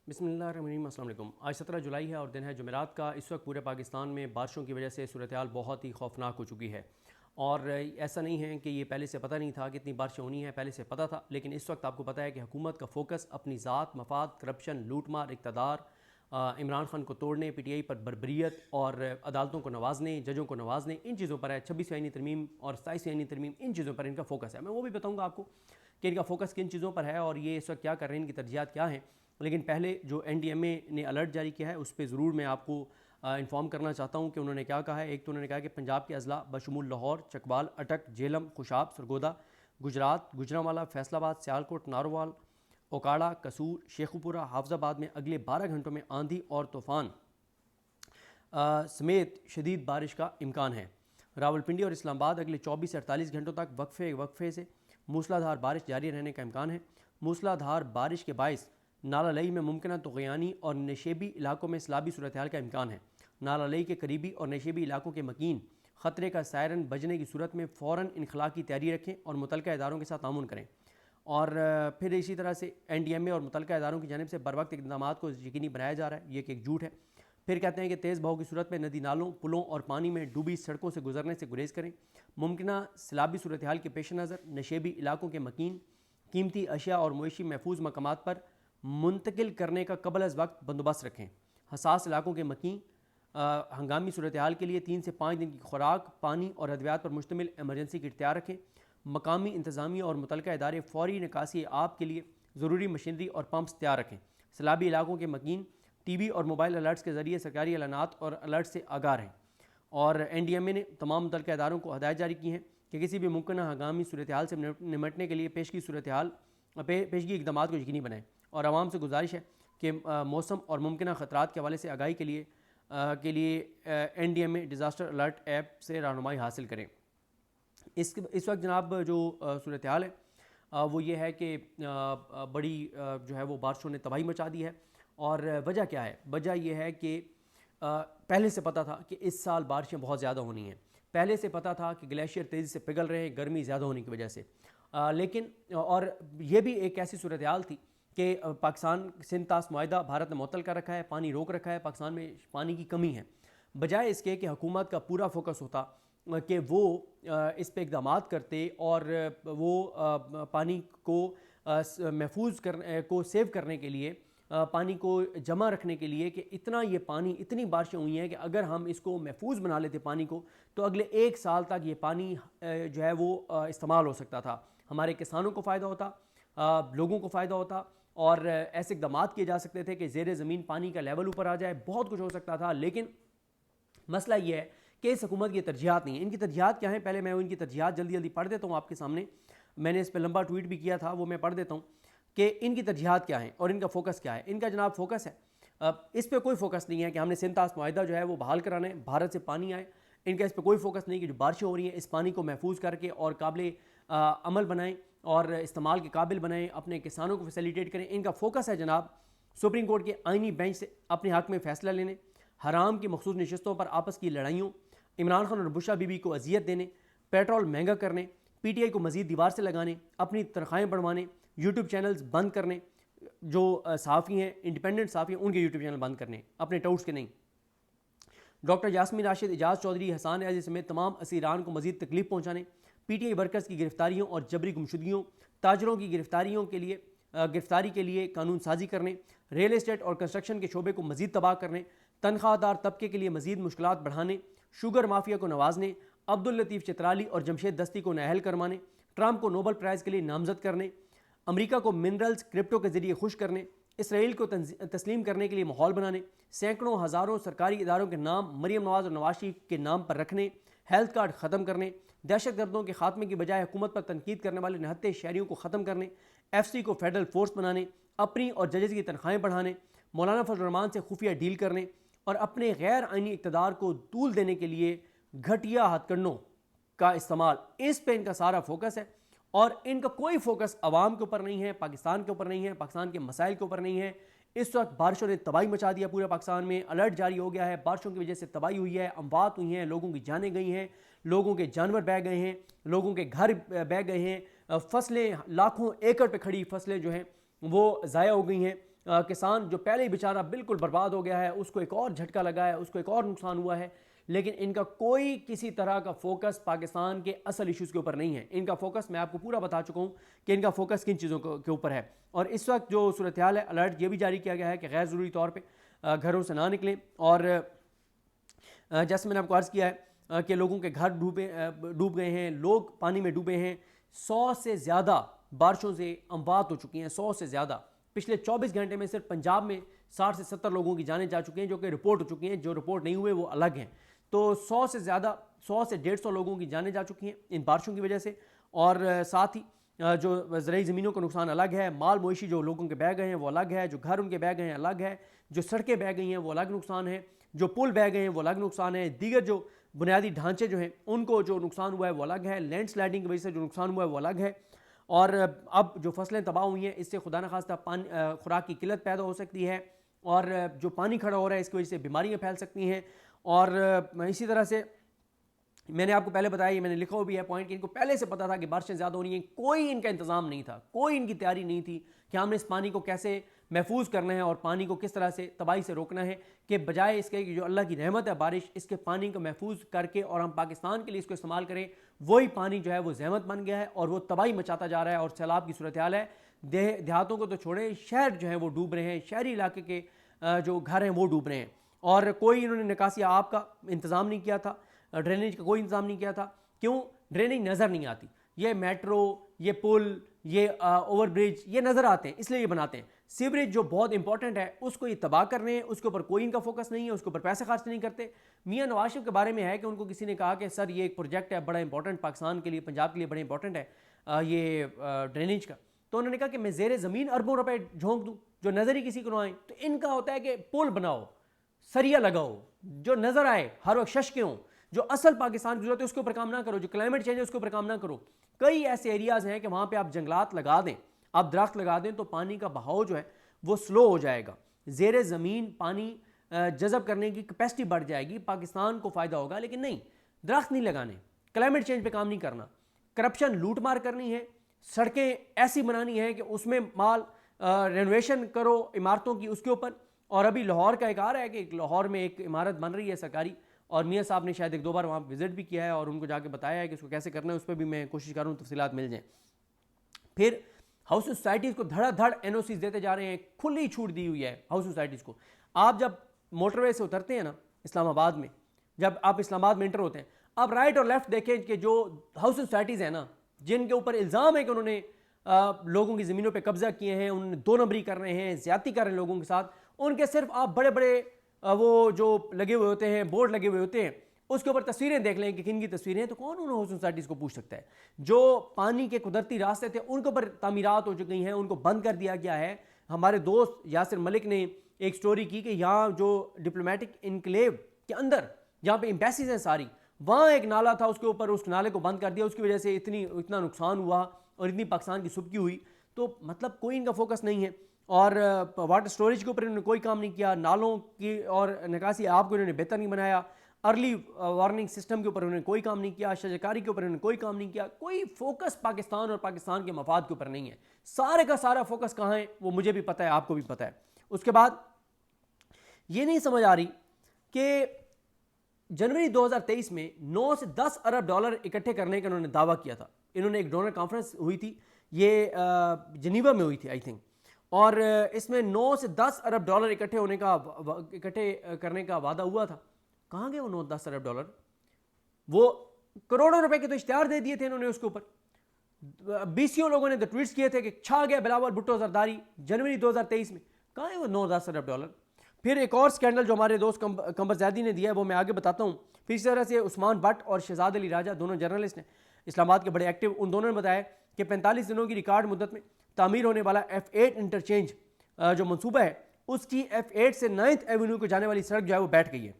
بسم اللہ الرحمن الرحیم۔ السلام علیکم۔ آج 17 جولائی ہے اور دن ہے جمعرات کا۔ اس وقت پورے پاکستان میں بارشوں کی وجہ سے صورتحال بہت ہی خوفناک ہو چکی ہے، اور ایسا نہیں ہے کہ یہ پہلے سے پتہ نہیں تھا کہ اتنی بارشیں ہونی ہیں، پہلے سے پتہ تھا، لیکن اس وقت آپ کو پتہ ہے کہ حکومت کا فوکس اپنی ذات، مفاد، کرپشن، لوٹ مار، اقتدار، عمران خان کو توڑنے، پی ٹی آئی پر بربریت اور عدالتوں کو نوازنے، ججوں کو نوازنے، ان چیزوں پر ہے۔ 26ویں آئینی ترمیم اور 27ویں آئینی ترمیم، ان چیزوں پر ان کا فوکس ہے۔ میں وہ بھی بتاؤں گا آپ کو کہ ان کا فوکس کن چیزوں پر ہے اور یہ اس وقت کیا کر رہے ہیں، ان کی ترجیحات کیا ہیں۔ لیکن پہلے جو این ڈی ایم اے نے الرٹ جاری کیا ہے اس پہ ضرور میں آپ کو انفارم کرنا چاہتا ہوں کہ انہوں نے کیا کہا ہے۔ ایک تو انہوں نے کہا کہ پنجاب کے اضلاع بشمول لاہور، چکبال، اٹک، جہلم، خوشاب، سرگودا، گجرات، گوجرانوالا، فیصل آباد، سیالکوٹ، ناروال، اوکاڑا، قصور، شیخوپورہ، حافظ آباد میں اگلے 12 گھنٹوں میں آندھی اور طوفان سمیت شدید بارش کا امکان ہے۔ راولپنڈی اور اسلام آباد اگلے 24 سے 48 گھنٹوں تک وقفے سے موسلا دھار بارش جاری رہنے کا امکان ہے۔ موسلا دھار بارش کے باعث نالہ لئی میں ممکنہ طغیانی اور نشیبی علاقوں میں سیلابی صورتحال کا امکان ہے۔ نالہ لئی کے قریبی اور نشیبی علاقوں کے مکین خطرے کا سائرن بجنے کی صورت میں فوراً انخلاء کی تیاری رکھیں اور متعلقہ اداروں کے ساتھ تعاون کریں۔ اور پھر اسی طرح سے این ڈی ایم اے اور متعلقہ اداروں کی جانب سے بروقت اقدامات کو یقینی بنایا جا رہا ہے، یہ کہ ایک جھوٹ ہے۔ پھر کہتے ہیں کہ تیز بہاؤ کی صورت میں ندی نالوں، پلوں اور پانی میں ڈوبی سڑکوں سے گزرنے سے گریز کریں۔ ممکنہ سیلابی صورتحال کے پیش نظر نشیبی علاقوں کے مکین، قیمتی اشیاء اور معاشی محفوظ مقامات پر منتقل کرنے کا قبل از وقت بندوبست رکھیں۔ حساس علاقوں کے مکین ہنگامی صورتحال کے لیے 3 سے 5 دن کی خوراک، پانی اور ادویات پر مشتمل ایمرجنسی کٹ تیار رکھیں۔ مقامی انتظامیہ اور متعلقہ ادارے فوری نکاسی آب کے لیے ضروری مشینری اور پمپس تیار رکھیں۔ سیلابی علاقوں کے مکین ٹی وی اور موبائل الرٹس کے ذریعے سرکاری اعلانات اور الرٹ سے آگاہ رہیں۔ اور این ڈی ایم اے نے تمام متعلقہ اداروں کو ہدایت جاری کی ہیں کہ کسی بھی ممکنہ ہنگامی صورتحال سے نمٹنے کے لیے پیشگی اقدامات کو یقینی بنائیں۔ اور عوام سے گزارش ہے کہ موسم اور ممکنہ خطرات کے حوالے سے آگاہی کے لیے این ڈی ایم اے ڈیزاسٹر الرٹ ایپ سے رہنمائی حاصل کریں۔ اس وقت جناب جو صورتحال ہے وہ یہ ہے کہ بڑی جو ہے وہ بارشوں نے تباہی مچا دی ہے۔ اور وجہ کیا ہے؟ وجہ یہ ہے کہ پہلے سے پتہ تھا کہ اس سال بارشیں بہت زیادہ ہونی ہیں، پہلے سے پتہ تھا کہ گلیشیئر تیزی سے پگھل رہے ہیں گرمی زیادہ ہونے کی وجہ سے، لیکن اور یہ بھی ایک ایسی صورتحال تھی کہ پاکستان سندھ طاس معاہدہ بھارت نے معطل کر رکھا ہے، پانی روک رکھا ہے، پاکستان میں پانی کی کمی ہے۔ بجائے اس کے کہ حکومت کا پورا فوکس ہوتا کہ وہ اس پہ اقدامات کرتے اور وہ پانی کو محفوظ کو سیو کرنے کے لیے، پانی کو جمع رکھنے کے لیے، کہ اتنا یہ پانی، اتنی بارشیں ہوئی ہیں کہ اگر ہم اس کو محفوظ بنا لیتے پانی کو، تو اگلے 1 سال تک یہ پانی جو ہے وہ استعمال ہو سکتا تھا، ہمارے کسانوں کو فائدہ ہوتا، لوگوں کو فائدہ ہوتا، اور ایسے اقدامات کیے جا سکتے تھے کہ زیر زمین پانی کا لیول اوپر آ جائے، بہت کچھ ہو سکتا تھا۔ لیکن مسئلہ یہ ہے کہ اس حکومت کی ترجیحات نہیں ہیں۔ ان کی ترجیحات کیا ہیں؟ پہلے میں ان کی ترجیحات جلدی پڑھ دیتا ہوں آپ کے سامنے، میں نے اس پہ لمبا ٹویٹ بھی کیا تھا، وہ میں پڑھ دیتا ہوں کہ ان کی ترجیحات کیا ہیں اور ان کا فوکس کیا ہے۔ ان کا جناب فوکس ہے، اس پہ کوئی فوکس نہیں ہے کہ ہم نے سندھ طاس معاہدہ جو ہے وہ بحال کرانا ہے، بھارت سے پانی آئے۔ ان کا اس پہ کوئی فوکس نہیں کہ جو بارشیں ہو رہی ہیں اس پانی کو محفوظ کر کے اور قابل عمل بنائیں اور استعمال کے قابل بنائیں، اپنے کسانوں کو فیسیلیٹیٹ کریں۔ ان کا فوکس ہے جناب سپریم کورٹ کے آئینی بینچ سے اپنے حق میں فیصلہ لینے، حرام کی مخصوص نشستوں پر آپس کی لڑائیوں، عمران خان اور بشا بی بی کو اذیت دینے، پیٹرول مہنگا کرنے، پی ٹی آئی کو مزید دیوار سے لگانے، اپنی تنخواہیں بڑھوانے، یوٹیوب چینلز بند کرنے، جو صحافی ہیں انڈیپینڈنٹ صحافی ہیں ان کے یوٹیوب چینل بند کرنے، اپنے ٹاؤٹس کے نہیں۔ ڈاکٹر یاسمین راشد، اعجاز چودھری، حسان ریاضی سمیت تمام اسیران کو مزید تکلیف پہنچانے، پی ٹی آئی ورکرز کی گرفتاریوں اور جبری گمشدگیوں، تاجروں کی گرفتاری کے لیے قانون سازی کرنے، ریل اسٹیٹ اور کنسٹرکشن کے شعبے کو مزید تباہ کرنے، تنخواہ دار طبقے کے لیے مزید مشکلات بڑھانے، شوگر مافیا کو نوازنے، عبداللطیف چترالی اور جمشید دستی کو نااہل کروانے، ٹرمپ کو نوبل پرائز کے لیے نامزد کرنے، امریکہ کو منرلز کرپٹو کے ذریعے خوش کرنے، اسرائیل کو تسلیم کرنے کے لیے ماحول بنانے، سینکڑوں ہزاروں سرکاری اداروں کے نام مریم نواز اور نواز شریف کے نام پر رکھنے، ہیلتھ کارڈ ختم کرنے، دہشت گردوں کے خاتمے کی بجائے حکومت پر تنقید کرنے والے نہتے شہریوں کو ختم کرنے، ایف سی کو فیڈرل فورس بنانے، اپنی اور ججز کی تنخواہیں بڑھانے، مولانا فضل الرحمان سے خفیہ ڈیل کرنے اور اپنے غیر آئینی اقتدار کو طول دینے کے لیے گھٹیا ہتھ کنڈوں کا استعمال، اس پہ ان کا سارا فوکس ہے۔ اور ان کا کوئی فوکس عوام کے اوپر نہیں ہے، پاکستان کے اوپر نہیں ہے، پاکستان کے مسائل کے اوپر نہیں ہے۔ اس وقت بارشوں نے تباہی مچا دیا پورے پاکستان میں، الرٹ جاری ہو گیا ہے، بارشوں کی وجہ سے تباہی ہوئی ہے، اموات ہوئی ہیں، لوگوں کی جانیں گئی ہیں، لوگوں کے جانور بہہ گئے ہیں، لوگوں کے گھر بہہ گئے ہیں، فصلیں لاکھوں ایکڑ پہ کھڑی فصلیں جو ہیں وہ ضائع ہو گئی ہیں، کسان جو پہلے ہی بیچارہ بالکل برباد ہو گیا ہے اس کو ایک اور جھٹکا لگا ہے, اس کو ایک اور نقصان ہوا ہے, لیکن ان کا کوئی کسی طرح کا فوکس پاکستان کے اصل ایشوز کے اوپر نہیں ہے. ان کا فوکس میں آپ کو پورا بتا چکا ہوں کہ ان کا فوکس کن چیزوں کے اوپر ہے. اور اس وقت جو صورتحال ہے, الرٹ یہ بھی جاری کیا گیا ہے کہ غیر ضروری طور پہ گھروں سے نہ نکلیں. اور جیسے میں نے آپ کو عرض کیا ہے کہ لوگوں کے گھر ڈوب گئے ہیں, لوگ پانی میں ڈوبے ہیں, 100 سے زیادہ بارشوں سے اموات ہو چکی ہیں, 100 سے زیادہ. پچھلے 24 گھنٹے میں صرف پنجاب میں 60 سے 70 لوگوں کی جانیں جا چکی ہیں جو کہ رپورٹ ہو چکی ہیں, جو رپورٹ نہیں ہوئے وہ الگ ہیں. تو 100 سے 150 لوگوں کی جانیں جا چکی ہیں ان بارشوں کی وجہ سے. اور ساتھ ہی جو زرعی زمینوں کا نقصان الگ ہے, مال مویشی جو لوگوں کے بہہ گئے ہیں وہ الگ ہے, جو گھر ان کے بہہ گئے ہیں الگ ہے, جو سڑکیں بہہ گئی ہیں وہ الگ نقصان ہے, جو پل بہہ گئے ہیں وہ الگ نقصان ہے, دیگر جو بنیادی ڈھانچے جو ہیں ان کو جو نقصان ہوا ہے وہ الگ ہے, لینڈ سلائڈنگ کی وجہ سے جو نقصان ہوا ہے وہ الگ ہے. اور اب جو فصلیں تباہ ہوئی ہیں اس سے خدا نخواستہ خوراک کی قلت پیدا ہو سکتی ہے, اور جو پانی کھڑا ہو رہا ہے اس کی وجہ سے بیماریاں پھیل سکتی ہیں. اور اسی طرح سے میں نے آپ کو پہلے بتایا, یہ میں نے لکھا ہوا بھی ہے پوائنٹ, کہ ان کو پہلے سے پتا تھا کہ بارشیں زیادہ ہو رہی ہیں, کوئی ان کا انتظام نہیں تھا, کوئی ان کی تیاری نہیں تھی کہ ہم نے اس پانی کو کیسے محفوظ کرنا ہے اور پانی کو کس طرح سے تباہی سے روکنا ہے, کہ بجائے اس کے کہ جو اللہ کی رحمت ہے بارش, اس کے پانی کو محفوظ کر کے اور ہم پاکستان کے لیے اس کو استعمال کریں, وہی پانی جو ہے وہ زحمت بن گیا ہے اور وہ تباہی مچاتا جا رہا ہے. اور سیلاب کی صورتحال ہے, دیہاتوں کو تو چھوڑیں, شہر جو ہیں وہ ڈوب رہے ہیں, شہری علاقے کے جو گھر ہیں وہ ڈوب رہے ہیں. اور کوئی انہوں نے نکاسی آب کا انتظام نہیں کیا تھا, ڈرینیج کا کوئی انتظام نہیں کیا تھا. کیوں؟ ڈرینیج نظر نہیں آتی. یہ میٹرو, یہ پل, یہ اوور برج یہ نظر آتے ہیں اس لیے یہ بناتے ہیں. سیوریج جو بہت امپورٹنٹ ہے اس کو یہ تباہ کر رہے ہیں, اس کے اوپر کوئی ان کا فوکس نہیں ہے, اس کے اوپر پیسے خرچ نہیں کرتے. میاں نواز شریف کے بارے میں ہے کہ ان کو کسی نے کہا کہ سر یہ ایک پروجیکٹ ہے بڑا امپورٹنٹ, پاکستان کے لیے, پنجاب کے لیے بڑا امپورٹنٹ ہے یہ ڈرینیج کا. تو انہوں نے کہا کہ میں زیر زمین اربوں روپے جھونک دوں جو نظر ہی کسی کو نہ آئیں. تو ان کا ہوتا ہے کہ پل بناؤ, سریا لگاؤ, جو نظر آئے, ہر وقت ششکے ہوں, جو اصل پاکستان کی ضرورت ہے اس کے اوپر کام نہ کرو, جو کلائمیٹ چینج ہے اس کے اوپر کام نہ کرو. کئی ایسے ایریاز ہیں کہ وہاں پہ آپ جنگلات لگا دیں, آپ درخت لگا دیں تو پانی کا بہاؤ جو ہے وہ سلو ہو جائے گا, زیر زمین پانی جذب کرنے کی کیپیسٹی بڑھ جائے گی, پاکستان کو فائدہ ہوگا. لیکن نہیں, درخت نہیں لگانے, کلائمیٹ چینج پہ کام نہیں کرنا, کرپشن لوٹ مار کرنی ہے, سڑکیں ایسی بنانی ہے کہ اس میں مال رینویشن کرو عمارتوں کی اس کے اوپر. اور ابھی لاہور کا ایک آ رہا ہے کہ لاہور میں ایک عمارت بن رہی ہے سرکاری, اور میاں صاحب نے شاید 1-2 بار وہاں وزٹ بھی کیا ہے اور ان کو جا کے بتایا ہے کہ اس کو کیسے کرنا ہے, اس پہ بھی میں کوشش کروں تفصیلات مل جائیں. پھر ہاؤس سوسائٹیز کو دھڑا دھڑ این او سیز دیتے جا رہے ہیں, کھلی چھوٹ دی ہوئی ہے ہاؤس سوسائٹیز کو. آپ جب موٹر وے سے اترتے ہیں نا اسلام آباد میں, جب آپ اسلام آباد میں انٹر ہوتے ہیں, آپ رائٹ اور لیفٹ دیکھیں کہ جو ہاؤس سوسائٹیز ہیں نا جن کے اوپر الزام ہے کہ انہوں نے لوگوں کی زمینوں پہ قبضہ کیے ہیں, انہوں نے 2 نمبری کر رہے ہیں, زیادتی کر رہے ہیں لوگوں کے ساتھ, ان کے صرف آپ بڑے بڑے وہ جو لگے ہوئے ہوتے ہیں, بورڈ لگے ہوئے ہوتے ہیں, اس کے اوپر تصویریں دیکھ لیں کہ کن کی تصویریں ہیں, تو کون ان ہاؤس سوسائٹیز کو پوچھ سکتا ہے. جو پانی کے قدرتی راستے تھے ان کے اوپر تعمیرات ہو چکی ہیں, ان کو بند کر دیا گیا ہے. ہمارے دوست یاسر ملک نے ایک سٹوری کی کہ یہاں جو ڈپلومیٹک انکلیو کے اندر جہاں پہ ایمبیسیز ہیں ساری, وہاں ایک نالا تھا, اس کے اوپر اس نالے کو بند کر دیا, اس کی وجہ سے اتنا نقصان ہوا اور اتنی پاکستان کی سبکی ہوئی. تو مطلب کوئی ان کا فوکس نہیں ہے. اور واٹر سٹوریج کے اوپر انہوں نے کوئی کام نہیں کیا, نالوں کی اور نکاسی آب کو انہوں نے بہتر نہیں بنایا, ارلی وارننگ سسٹم کے اوپر انہوں نے کوئی کام نہیں کیا, شجرکاری کے اوپر انہوں نے کوئی کام نہیں کیا. کوئی فوکس پاکستان اور پاکستان کے مفاد کے اوپر نہیں ہے. سارے کا سارا فوکس کہاں ہے وہ مجھے بھی پتہ ہے, آپ کو بھی پتہ ہے. اس کے بعد یہ نہیں سمجھ آ رہی کہ جنوری 2023 میں 9 سے 10 ارب ڈالر اکٹھے کرنے کا انہوں نے دعویٰ کیا تھا. انہوں نے ایک ڈونر کانفرنس ہوئی تھی, یہ جنیوا میں ہوئی تھی آئی تھنک, اور اس میں 9 سے 10 ارب ڈالر اکٹھے کرنے کا وعدہ ہوا تھا. کہاں گئے وہ 9-10 ارب ڈالر؟ وہ کروڑوں روپے کے تو اشتہار دے دیے تھے انہوں نے اس کے اوپر. 20 لوگوں نے تو ٹویٹس کیے تھے کہ چھا گیا بلاول بھٹو زرداری جنوری 2023 میں. کہاں ہے وہ 9-10 ارب ڈالر؟ پھر ایک اور سکینڈل جو ہمارے دوست قمر زیدی نے دیا ہے وہ میں آگے بتاتا ہوں. پھر اسی طرح سے عثمان بٹ اور شہزاد علی راجہ دونوں جرنلسٹ ہیں اسلام آباد کے بڑے ایکٹیو, ان دونوں نے بتایا کہ 45 دنوں کی ریکارڈ مدت میں تعمیر ہونے والا F8 انٹرچینج جو منصوبہ ہے اس کی F8 سے 9th ایونیو کو جانے والی سڑک جو ہے وہ بیٹھ گئی ہے.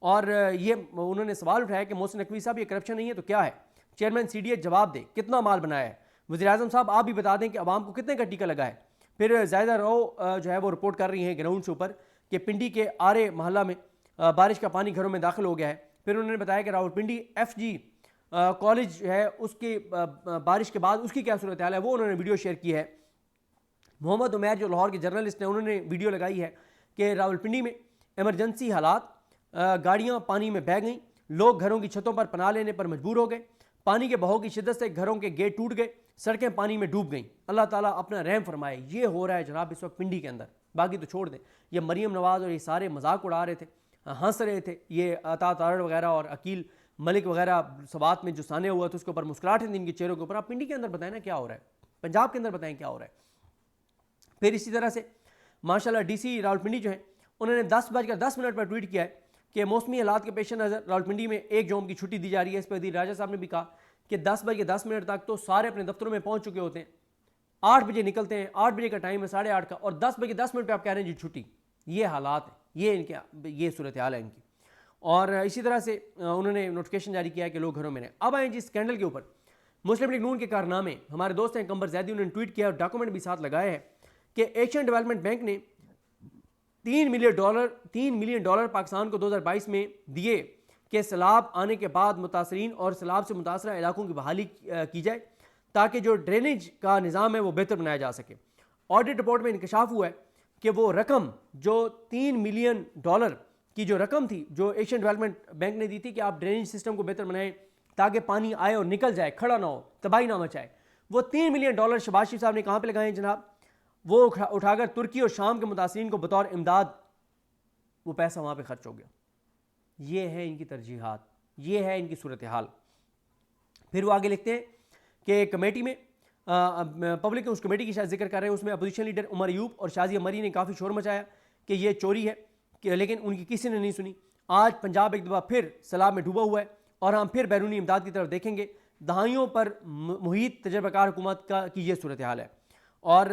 اور یہ انہوں نے سوال اٹھایا کہ محسن نقوی صاحب یہ کرپشن نہیں ہے تو کیا ہے؟ چیئرمین CDA جواب دے, کتنا مال بنایا ہے؟ وزیر اعظم صاحب آپ بھی بتا دیں کہ عوام کو کتنے کا ٹیکہ لگا ہے؟ پھر زائدہ رو جو ہے وہ رپورٹ کر رہی ہیں گراؤنڈ سے اوپر کہ پنڈی کے آرے محلہ میں بارش کا پانی گھروں میں داخل ہو گیا ہے. پھر انہوں نے بتایا کہ راولپنڈی FG کالج جو ہے اس کی بارش کے بعد اس کی کیا صورتحال ہے وہ انہوں نے ویڈیو شیئر کی ہے. محمد عمیر جو لاہور کے جرنلسٹ ہیں انہوں نے ویڈیو لگائی ہے کہ راولپنڈی میں ایمرجنسی حالات، گاڑیاں پانی میں بہہ گئیں، لوگ گھروں کی چھتوں پر پناہ لینے پر مجبور ہو گئے، پانی کے بہاؤ کی شدت سے گھروں کے گیٹ ٹوٹ گئے، سڑکیں پانی میں ڈوب گئیں، اللہ تعالیٰ اپنا رحم فرمائے۔ یہ ہو رہا ہے جناب اس وقت پنڈی کے اندر، باقی تو چھوڑ دیں، یہ مریم نواز اور یہ سارے مذاق اڑا رہے تھے، ہنس رہے تھے، یہ عطا تارڑ وغیرہ اور عقیل ملک وغیرہ سوات میں جو سانحہ ہوا تھا اس کے اوپر مسکراہٹیں تھیں ان کے چہروں کے اوپر۔ آپ پنڈی کے اندر بتائیں نا کیا ہو رہا ہے، پنجاب کے اندر بتائیں کیا ہو رہا ہے۔ پھر اسی طرح سے ماشاءاللہ ڈی سی راولپنڈی جو ہیں انہوں نے 10:10 پر ٹویٹ کیا ہے کہ موسمی حالات کے پیش نظر راولپنڈی میں 1 جون کی چھٹی دی جا رہی ہے۔ اس پہ وزیر راجہ صاحب نے بھی کہا کہ 10:10 تک تو سارے اپنے دفتروں میں پہنچ چکے ہوتے ہیں، 8 بجے نکلتے ہیں، 8 بجے کا ٹائم ہے، 8:30 کا، اور 10:10 پہ آپ کہہ رہے ہیں جی چھٹی۔ یہ حالات ہیں، یہ صورتحال ہے ان کی۔ اور اسی طرح سے انہوں نے نوٹیفیکیشن جاری کیا ہے کہ لوگ گھروں میں رہیں۔ اب آئیں جی اسکینڈل کے اوپر، مسلم لیگ نون کے کارنامے۔ ہمارے دوست ہیں قمبر زیدی، انہوں نے ٹویٹ کیا اور ڈاکومنٹ بھی ساتھ لگائے ہیں کہ ایشین ڈیولپمنٹ بینک نے $3 ملین پاکستان کو 2022 میں دیے کہ سیلاب آنے کے بعد متاثرین اور سیلاب سے متاثرہ علاقوں کی بحالی کی جائے تاکہ جو ڈرینیج کا نظام ہے وہ بہتر بنایا جا سکے۔ آڈٹ رپورٹ میں انکشاف ہوا ہے کہ وہ رقم جو $3 ملین کی جو رقم تھی جو ایشین ڈیولپمنٹ بینک نے دی تھی کہ آپ ڈرینیج سسٹم کو بہتر بنائیں تاکہ پانی آئے اور نکل جائے، کھڑا نہ ہو، تباہی نہ مچائے، وہ $3 ملین شہباز شریف صاحب نے کہاں پہ لگائے ہیں جناب؟ وہ اٹھا کر ترکی اور شام کے متاثرین کو بطور امداد وہ پیسہ وہاں پہ خرچ ہو گیا۔ یہ ہے ان کی ترجیحات، یہ ہے ان کی صورتحال۔ پھر وہ آگے لکھتے ہیں کہ کمیٹی میں پبلک اس کمیٹی کی شاید ذکر کر رہے ہیں، اس میں اپوزیشن لیڈر عمر ایوب اور شازیہ مری نے کافی شور مچایا کہ یہ چوری ہے، لیکن ان کی کسی نے نہیں سنی۔ آج پنجاب ایک دفعہ پھر سیلاب میں ڈوبا ہوا ہے اور ہم پھر بیرونی امداد کی طرف دیکھیں گے۔ دہائیوں پر محیط تجربہ کار حکومت کی یہ صورتحال ہے اور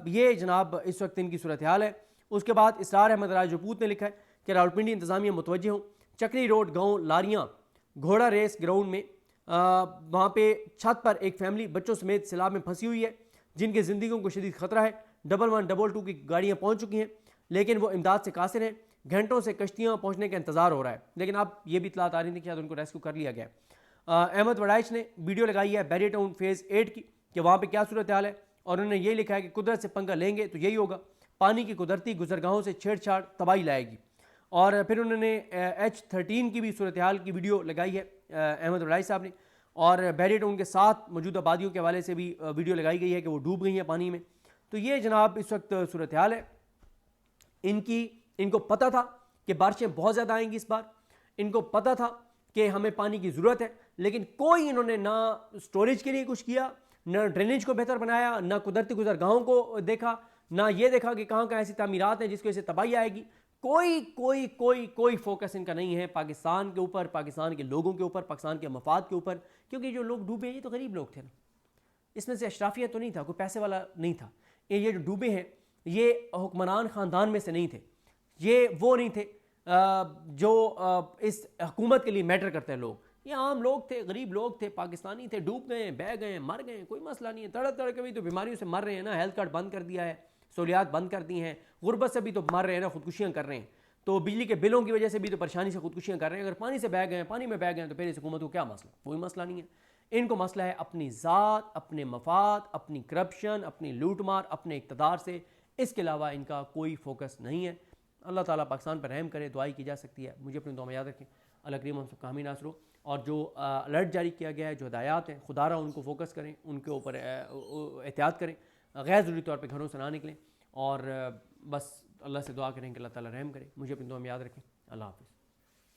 یہ جناب اس وقت ان کی صورتحال ہے۔ اس کے بعد اسرار احمد راج رپوت نے لکھا ہے کہ راولپنڈی انتظامیہ متوجہ ہوں، چکری روڈ گاؤں لاریاں گھوڑا ریس گراؤنڈ میں وہاں پہ چھت پر ایک فیملی بچوں سمیت سیلاب میں پھنسی ہوئی ہے جن کی زندگیوں کو شدید خطرہ ہے۔ 1122 کی گاڑیاں پہنچ چکی ہیں لیکن وہ امداد سے قاصر ہیں، گھنٹوں سے کشتیاں پہنچنے کا انتظار ہو رہا ہے، لیکن اب یہ بھی اطلاعات آ رہی تھی کہ شاید ان کو ریسکیو کر لیا گیا ہے۔ احمد وڈائچ نے ویڈیو لگائی ہے بیری ٹاؤن فیز 8 کی کہ وہاں پہ کیا صورتحال ہے اور انہوں نے یہ لکھا ہے کہ قدرت سے پنگا لیں گے تو یہی ہوگا، پانی کی قدرتی گزرگاہوں سے چھیڑ چھاڑ تباہی لائے گی۔ اور پھر انہوں نے H13 کی بھی صورتحال کی ویڈیو لگائی ہے احمد وڈائچ صاحب نے، اور بیری ٹاؤن کے ساتھ موجودہ آبادیوں کے حوالے سے بھی ویڈیو لگائی گئی ہے کہ وہ ڈوب گئی ہیں پانی میں۔ تو یہ جناب اس وقت صورتحال ہے ان کو پتہ تھا کہ بارشیں بہت زیادہ آئیں گی اس بار، ان کو پتہ تھا کہ ہمیں پانی کی ضرورت ہے، لیکن کوئی انہوں نے نہ سٹوریج کے لیے کچھ کیا، نہ ڈرینیج کو بہتر بنایا، نہ قدرتی گزرگاہوں کو دیکھا، نہ یہ دیکھا کہ کہاں کہاں ایسی تعمیرات ہیں جس کی وجہ سے تباہی آئے گی۔ کوئی فوکس ان کا نہیں ہے پاکستان کے اوپر، پاکستان کے لوگوں کے اوپر، پاکستان کے مفاد کے اوپر، کیونکہ جو لوگ ڈوبے یہ تو غریب لوگ تھے نا، اس میں سے اشرافیہ تو نہیں تھا، کوئی پیسے والا نہیں تھا۔ یہ جو ڈوبے ہیں یہ حکمران خاندان میں سے نہیں تھے، یہ وہ نہیں تھے جو اس حکومت کے لیے میٹر کرتے ہیں لوگ، یہ عام لوگ تھے، غریب لوگ تھے، پاکستانی تھے، ڈوب گئے ہیں، بہہ گئے ہیں، مر گئے ہیں، کوئی مسئلہ نہیں ہے، تڑپ کے بھی تو بیماریوں سے مر رہے ہیں نا، ہیلتھ کارڈ بند کر دیا ہے، سہولیات بند کر دی ہیں، غربت سے بھی تو مر رہے ہیں نا، خودکشیاں کر رہے ہیں، تو بجلی کے بلوں کی وجہ سے بھی تو پریشانی سے خودکشیاں کر رہے ہیں۔ اگر پانی سے بہہ گئے ہیں، پانی میں بہہ گئے ہیں تو پھر اس حکومت کو کیا مسئلہ؟ کوئی مسئلہ نہیں ہے۔ ان کو مسئلہ ہے اپنی ذات، اپنے مفاد، اپنی کرپشن، اپنی لوٹ مار، اپنے اقتدار سے، اس کے علاوہ ان کا کوئی فوکس نہیں ہے۔ اللہ تعالیٰ پاکستان پر رحم کرے، دعائی کی جا سکتی ہے، مجھے اپنی دعا میں یاد رکھیں۔ اللہ کریم ہم سب کا حامی ناصر ہو، اور جو الرٹ جاری کیا گیا ہے، جو ہدایات ہیں، خدا را ان کو فوکس کریں، ان کے اوپر احتیاط کریں، غیر ضروری طور پہ گھروں سے نہ نکلیں، اور بس اللہ سے دعا کریں کہ اللہ تعالیٰ رحم کرے۔ مجھے اپنی دعا میں یاد رکھیں۔ اللہ حافظ۔